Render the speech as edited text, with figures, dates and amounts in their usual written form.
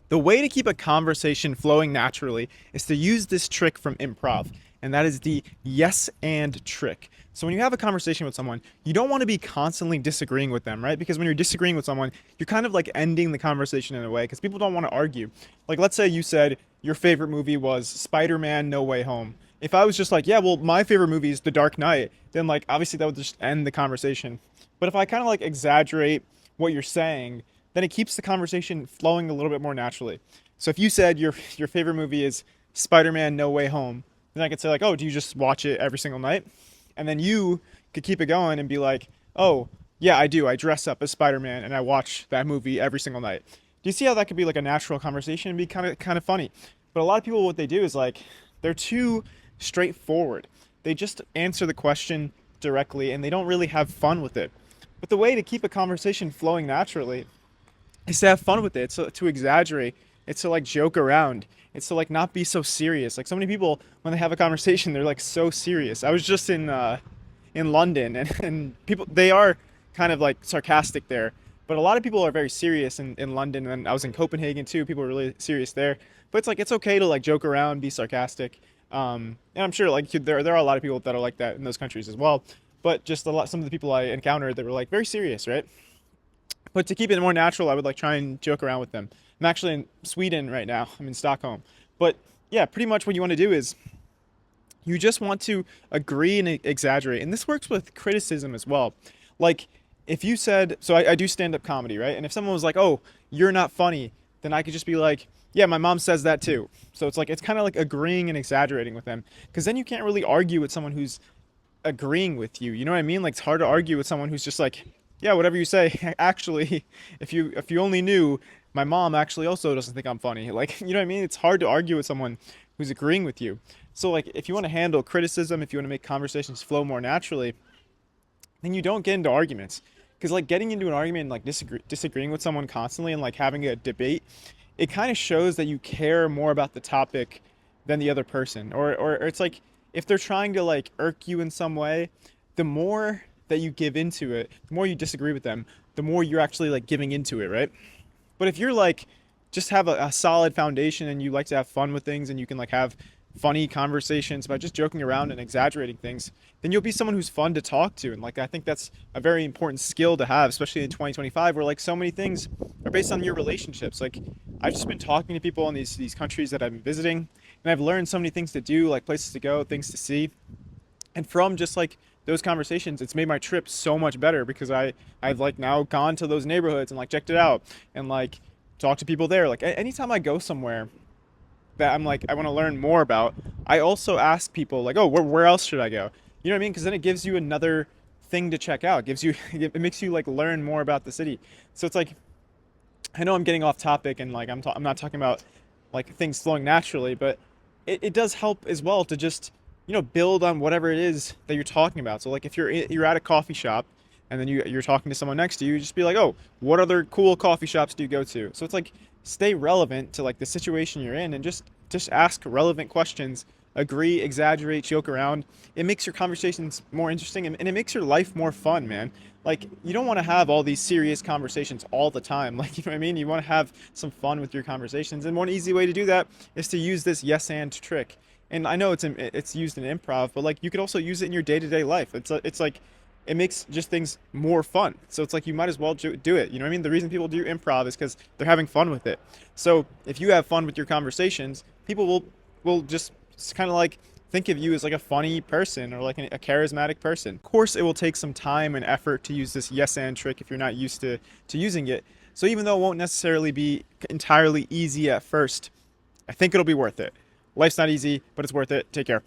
The way to keep a conversation flowing naturally is to use this trick from improv, and that is the yes and trick. So when you have a conversation with someone, you don't want to be constantly disagreeing with them, right? Because when you're disagreeing with someone, you're kind of like ending the conversation in a way because people don't want to argue. Like let's say you said your favorite movie was Spider-Man No Way Home. If I was just like, yeah, well, my favorite movie is The Dark Knight, then like obviously that would just end the conversation. But if I kind of like exaggerate what you're saying, then it keeps the conversation flowing a little bit more naturally. So if you said your favorite movie is Spider-Man No Way Home, then I could say like, "Oh, do you just watch it every single night?" And then you could keep it going and be like, "Oh, yeah, I do. I dress up as Spider-Man and I watch that movie every single night." Do you see how that could be like a natural conversation and be kind of funny? But a lot of people what they do is like they're too straightforward. They just answer the question directly and they don't really have fun with it. But the way to keep a conversation flowing naturally is to have fun with it. It's to exaggerate. It's to like joke around. It's to like not be so serious. Like so many people when they have a conversation, they're like so serious. I was just in London and people they are kind of like sarcastic there. But a lot of people are very serious in London and I was in Copenhagen too. People are really serious there. But it's like it's okay to like joke around, be sarcastic. And I'm sure like there are a lot of people that are like that in those countries as well. But just a lot some of the people I encountered that were like very serious, right? But to keep it more natural, I would like try and joke around with them. I'm actually in Sweden right now. I'm in Stockholm. But yeah, pretty much what you want to do is you just want to agree and exaggerate. And this works with criticism as well. Like if you said, so I do stand up comedy, right? And if someone was like, oh, you're not funny, then I could just be like, yeah, my mom says that too. So it's like, it's kind of like agreeing and exaggerating with them. Because then you can't really argue with someone who's agreeing with you. You know what I mean? Like it's hard to argue with someone who's just like, yeah, whatever you say. Actually, if you only knew, my mom actually also doesn't think I'm funny. Like, you know what I mean? It's hard to argue with someone who's agreeing with you. So like if you want to handle criticism, if you want to make conversations flow more naturally, then you don't get into arguments. Because like getting into an argument and like disagreeing with someone constantly and like having a debate, it kind of shows that you care more about the topic than the other person. Or it's like if they're trying to like irk you in some way, the more that you give into it, the more you disagree with them, the more you're actually like giving into it, right? But if you're like just have a solid foundation and you like to have fun with things and you can like have funny conversations by just joking around and exaggerating things, then you'll be someone who's fun to talk to. And like I think that's a very important skill to have, especially in 2025 where like so many things are based on your relationships. Like I've just been talking to people in these countries that I've been visiting and I've learned so many things to do, like places to go, things to see. And from just like those conversations, it's made my trip so much better because I've like now gone to those neighborhoods and like checked it out and like talked to people there. Like anytime I go somewhere that I'm like I want to learn more about, I also ask people like, oh, where else should I go? You know what I mean? Because then it gives you another thing to check out. It gives you it makes you like learn more about the city. So it's like I know I'm getting off topic and like I'm not talking about like things flowing naturally, but it does help as well to just build on whatever it is that you're talking about. So like if you're at a coffee shop and then you're talking to someone next to you, you just be like, oh, what other cool coffee shops do you go to? So it's like stay relevant to like the situation you're in and just ask relevant questions, agree, exaggerate, joke around. It makes your conversations more interesting and it makes your life more fun, man. Like you don't want to have all these serious conversations all the time. Like, you know what I mean? You want to have some fun with your conversations. And one easy way to do that is to use this yes and trick. And I know it's used in improv, but like you could also use it in your day-to-day life. It's like it makes just things more fun. So it's like you might as well do it. You know what I mean? The reason people do improv is because they're having fun with it. So if you have fun with your conversations, people will just kind of like think of you as like a funny person or like a charismatic person. Of course, it will take some time and effort to use this yes and trick if you're not used to using it. So even though it won't necessarily be entirely easy at first, I think it'll be worth it. Life's not easy, but it's worth it. Take care.